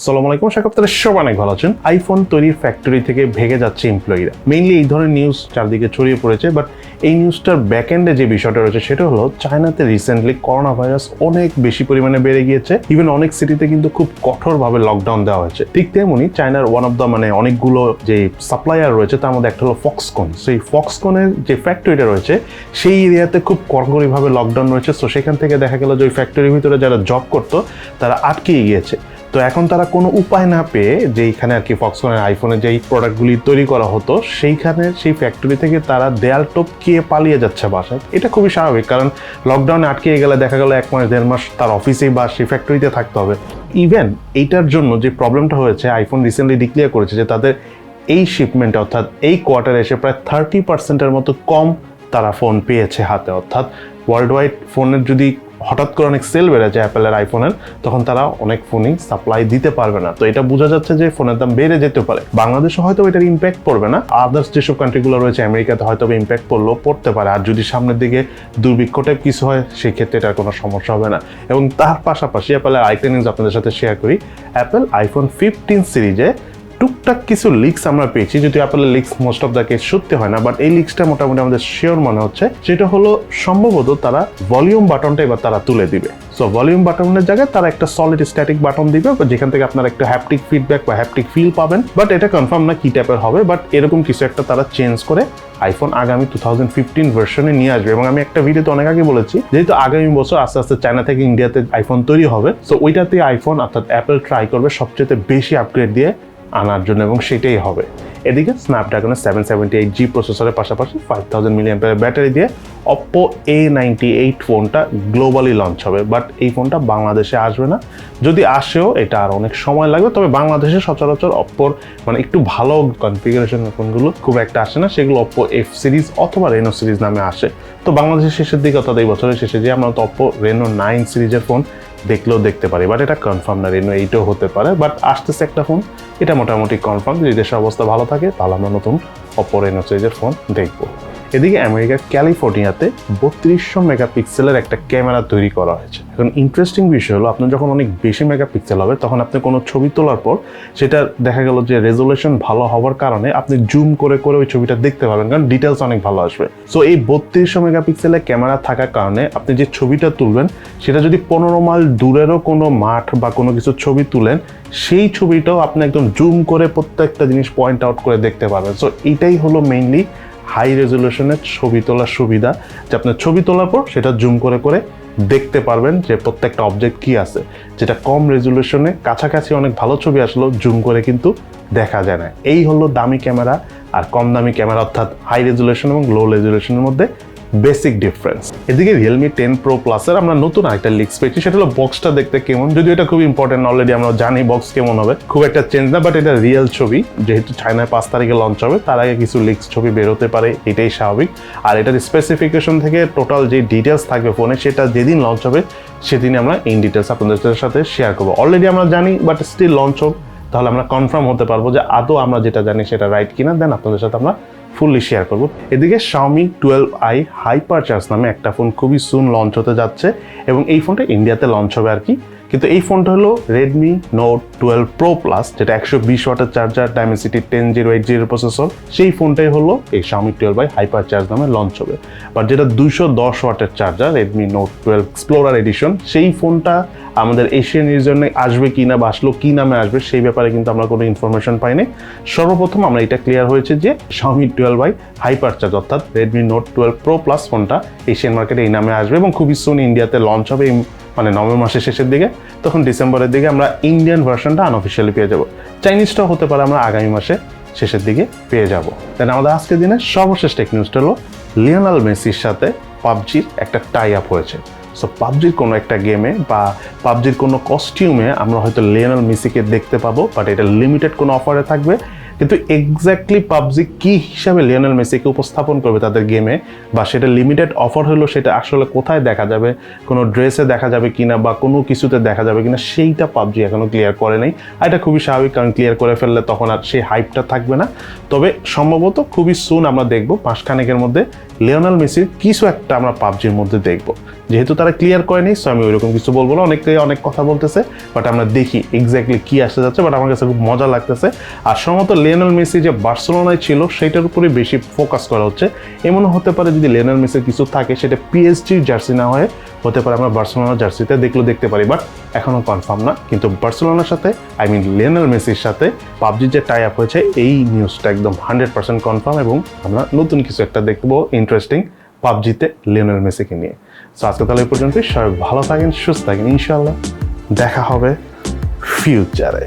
আসসালামু আলাইকুম, আশা করি আপনারা সবাই অনেক ভালো আছেন। আইফোন তৈরির ফ্যাক্টরি থেকে ভেঙে যাচ্ছে এমপ্লয়িরা, মেইনলি এই ধরনের নিউজ চারদিকে ছড়িয়ে পড়েছে। বাট এই নিউজটার ব্যাকএন্ডে যে বিষয়টা রয়েছে সেটা হলো চায়নাতে রিসেন্টলি করোনা ভাইরাস অনেক বেশি পরিমাণে বেড়ে গিয়েছে। ইভেন অনেক সিটিতে কিন্তু খুব কঠোরভাবে লকডাউন দেওয়া হয়েছে। ঠিক তেমনি চায়নার ওয়ান অফ দ্য অনেকগুলো যে সাপ্লায়ার রয়েছে তার মধ্যে একটা হলো ফক্সকন। সেই ফক্সকনের যে ফ্যাক্টরিটা রয়েছে সেই এরিয়াতে খুব কড়াকড়িভাবে লকডাউন রয়েছে। সো সেখান থেকে দেখা গেল যে ওই ফ্যাক্টরির ভিতরে যারা জব করতো তারা আটকে গিয়েছে। তো এখন তারা কোনো উপায় না পেয়ে যেইখানে আর কি ফক্সকনের আইফোনের যেই প্রোডাক্টগুলি তৈরি করা হতো সেইখানে সেই ফ্যাক্টরি থেকে তারা দেয়াল টপকিয়ে পালিয়ে যাচ্ছে বাসায়। এটা খুবই স্বাভাবিক, কারণ লকডাউনে আটকে গেলে দেখা গেল 1 মাস 1.5 মাস তার অফিসেই বা সেই ফ্যাক্টরিতে থাকতে হবে। ইভেন এইটার জন্য যে প্রবলেমটা হয়েছে, আইফোন রিসেন্টলি ডিক্লেয়ার করেছে যে তাদের এই শিপমেন্টে অর্থাৎ এই কোয়ার্টারে এসে প্রায় 30% মতো কম তারা ফোন পেয়েছে হাতে। অর্থাৎ ওয়ার্ল্ড ওয়াইড ফোনের যদি হঠাৎ করে অনেক সেল বেড়ে যায় অ্যাপেলের আইফোনের, তখন তারা অনেক ফোনই সাপ্লাই দিতে পারবে না। তো এটা বোঝা যাচ্ছে যে ফোনের দাম বেড়ে যেতে পারে। বাংলাদেশে হয়তো এটার ইম্প্যাক্ট পড়বে না, আদার্স যেসব কান্ট্রিগুলো রয়েছে আমেরিকাতে হয়তো ইম্প্যাক্ট পড়লেও পড়তে পারে। আর যদি সামনের দিকে দুর্ভিক্ষ টাইপ কিছু হয় সেই ক্ষেত্রে এটার কোনো সমস্যা হবে না। এবং তার পাশাপাশি অ্যাপেলের আরেকটা নিউজ আপনাদের সাথে শেয়ার করি। অ্যাপেল আইফোন 15 সিরিজে টুকটাক কিছু লিক্স আমরা পেয়েছি, যদি অ্যাপেলের leaks most of the case সত্যি হয় না, বাট এই লিক্সটা মোটামুটি আমাদের শিওর মনে হচ্ছে। সেটা হলো সম্ভবত তারা ভলিউম বাটনটা এবার তারা তুলে দিবে। সো ভলিউম বাটনের জায়গায় তারা একটা সলিড স্ট্যাটিক বাটন দিবে, যেখান থেকে আপনারা একটা হ্যাপটিক ফিডব্যাক বা হ্যাপটিক ফিল পাবেন। বাট এটা কনফার্ম না কি টাইপের হবে, বাট এরকম কিছু একটা তারা চেঞ্জ করে আইফোন আগামী 2015 ভার্সনে নিয়ে আসবে। এবং আমি একটা ভিডিওতে অনেক আগে বলেছি, যেহেতু আগামী বছর আস্তে আস্তে চায়না থেকে ইন্ডিয়াতে আইফোন তৈরি হবে, সো ওইটাতে আইফোন অর্থাৎ অ্যাপেল ট্রাই করবে সবচেয়ে বেশি আপগ্রেড দিয়ে আনার জন্য, এবং সেটাই হবে। এদিকে স্ন্যাপড্রাগনের 778G প্রসেসরের পাশাপাশি 5000 mAh ব্যাটারি দিয়ে Oppo A98 ফোনটা গ্লোবালি লঞ্চ হবে। বাট এই ফোনটা বাংলাদেশে আসবে না, যদি আসেও এটা আর অনেক সময় লাগবে। তবে বাংলাদেশে সচরাচর Oppoর একটু ভালো কনফিগারেশনের ফোনগুলো খুব একটা আসে না, সেগুলো Oppo F সিরিজ অথবা Reno সিরিজ নামে আসে। তো বাংলাদেশের শেষের দিকে অর্থাৎ এই বছরের শেষে যে আমরা তো Oppo Reno 9 সিরিজের ফোন দেখলেও দেখতে পারি, বাট এটা কনফার্ম না। Reno 8ও হতে পারে, বাট আসতেছে একটা ফোন, এটা মোটামুটি কনফার্ম। যদি দেশের অবস্থা ভালো থাকে তাহলে আমরা নতুন Oppo Reno সিরিজের ফোন দেখবো। এদিকে আমেরিকার ক্যালিফোর্নিয়াতে 3200 মেগাপিক্সেলের একটা ক্যামেরা তৈরি করা হয়েছে। এখন ইন্টারেস্টিং বিষয় হলো, আপনার যখন অনেক বেশি মেগাপিক্সেল হবে তখন আপনি কোনো ছবি তোলার পর সেটা দেখা গেল যে রেজুলেশন ভালো হওয়ার কারণে আপনি জুম করে করে ওই ছবিটা দেখতে পাবেন, কারণ ডিটেলস অনেক ভালো আসবে। সো এই 3200 মেগাপিক্সেলের ক্যামেরা থাকার কারণে আপনি যে ছবিটা তুলবেন সেটা যদি 15 মাইল দূরেরও কোনো মাঠ বা কোনো কিছু ছবি তুলেন, সেই ছবিটাও আপনি একদম জুম করে প্রত্যেকটা জিনিস পয়েন্ট আউট করে দেখতে পারবেন। সো এটাই হলো মেইনলি হাই রেজলিউশনের ছবি তোলার সুবিধা, যে আপনার ছবি তোলার পর সেটা জুম করে করে দেখতে পারবেন যে প্রত্যেকটা অবজেক্ট কি আছে। যেটা কম রেজলিউশনে কাছাকাছি অনেক ভালো ছবি আসলো জুম করে কিন্তু দেখা যায় না। এই হলো দামি ক্যামেরা আর কম দামি ক্যামেরা, অর্থাৎ হাই রেজলিউশন এবং লো রেজলিউশনের মধ্যে বেসিক ডিফারেন্স। এদিকে Realme 10 Pro Plus-এর আমরা নতুন আরেকটা লিক্স পেয়েছি, সেটা হলো বক্সটা দেখতে কেমন। যদিও এটা খুব ইম্পর্টেন্ট, অলরেডি আমরা জানি বক্স কেমন হবে, খুব একটা চেঞ্জ না, বাট এটা রিয়েল ছবি। যেহেতু চায়নায় 5 তারিখে লঞ্চ হবে, তার আগে কিছু লিক্স ছবি বেরোতে পারে, এটাই স্বাভাবিক। আর এটার স্পেসিফিকেশন থেকে টোটাল যে ডিটেলস থাকবে ফোনে, সেটা যেদিন লঞ্চ হবে সেদিনই আমরা ইন ডিটেলস আপনাদের সাথে শেয়ার করবো। অলরেডি আমরা জানি, বাট স্টিল লঞ্চ হোক, তাহলে আমরা কনফার্ম হতে পারবো যে আদৌ আমরা যেটা জানি সেটা রাইট কিনা, দেন আপনাদের সাথে আমরা ফুললি শেয়ার করবো। এদিকে Xiaomi 12i Hypercharge নামে একটা ফোন খুবই সুন লঞ্চ হতে যাচ্ছে, এবং এই ফোনটা ইন্ডিয়াতে লঞ্চ হবে আর কি। কিন্তু এই ফোনটা হলো Redmi Note 12 Pro Plus, যেটা 120 ওয়াটের চার্জার, Dimensity 10800 প্রসেসর, সেই ফোনটাই হলো এই Xiaomi 12i Hypercharge নামে লঞ্চ হবে। বাট যেটা 210 ওয়াটের charger Redmi Note 12 Explorer Edition, সেই ফোনটা আমাদের এশিয়ান রিজনে আসবে কিনা বা আসলো কি নামে আসবে সেই ব্যাপারে কিন্তু আমরা কোনো ইনফরমেশন পাইনি। সর্বপ্রথম আমরা এটা ক্লিয়ার হয়েছে যে Xiaomi 12i Hypercharge অর্থাৎ Redmi Note 12 Pro Plus ফোনটা এশিয়ান মার্কেটে এই নামে আসবে, এবং খুবই সুন ইন্ডিয়াতে লঞ্চ হবে, নভেম্বর মাসের শেষের দিকে। তখন ডিসেম্বরের দিকে আমরা ইন্ডিয়ান ভার্সনটা আনঅফিসিয়ালি পেয়ে যাব। চাইনিজটাও হতে পারে আমরা আগামী মাসে শেষের দিকে পেয়ে যাব। দেন আমাদের আজকের দিনে সর্বশেষ টেক নিউজটা হলো লিওনেল মেসির সাথে পাবজির একটা টাই আপ হয়েছে। সো পাবজির কোনো একটা গেমে বা পাবজির কোনো কস্টিউমে আমরা হয়তো লিওনেল মেসিকে দেখতে পাবো, বাট এটা লিমিটেড কোনো অফারে থাকবে। কিন্তু এক্স্যাক্টলি পাবজি কি হিসাবে লিওনেল মেসিকে উপস্থাপন করবে তাদের গেমে, বা সেটা লিমিটেড অফার হলো সেটা আসলে কোথায় দেখা যাবে, কোনো ড্রেসে দেখা যাবে কিনা বা কোনো কিছুতে দেখা যাবে কিনা, সেইটা পাবজি এখনো ক্লিয়ার করে নাই। আর এটা খুবই স্বাভাবিক, কারণ ক্লিয়ার করে ফেললে তখন আর সেই হাইপটা থাকবে না। তবে সম্ভবত খুবই সুন আমরা দেখবো, মাসখানেকের মধ্যে লিওনেল মেসির কিছু একটা আমরা পাবজির মধ্যে দেখবো। যেহেতু তারা ক্লিয়ার করেনি, সো আমি ওইরকম কিছু বলবো না। অনেকে অনেক কথা বলতেছে, বাট আমরা দেখি এক্স্যাক্টলি কি আসতে যাচ্ছে। বাট আমার কাছে খুব মজা লাগতেছে। আর সম্ভবত লিওনেল মেসি যে বার্সেলোনায় ছিল সেটার উপরে বেশি ফোকাস করা হচ্ছে। এমনও হতে পারে যদি লিওনেল মেসির কিছু থাকে সেটা পিএসজির জার্সি না হয়ে হতে পারে আমরা বার্সেলোনার জার্সিতে দেখতে পারি, বাট এখনও কনফার্ম না। কিন্তু বার্সেলোনার সাথে লিওনেল মেসির সাথে পাবজির যে টাই আপ হয়েছে এই নিউজটা একদম 100% কনফার্ম, এবং আমরা নতুন কিছু একটা দেখবো ইন্টারেস্টিং পাবজিতে লিওনেল মেসিকে নিয়ে। সো আজকে তাহলে এই পর্যন্তই। সবাই ভালো থাকেন, সুস্থ থাকেন, ইনশাআল্লাহ দেখা হবে ফিউচারে।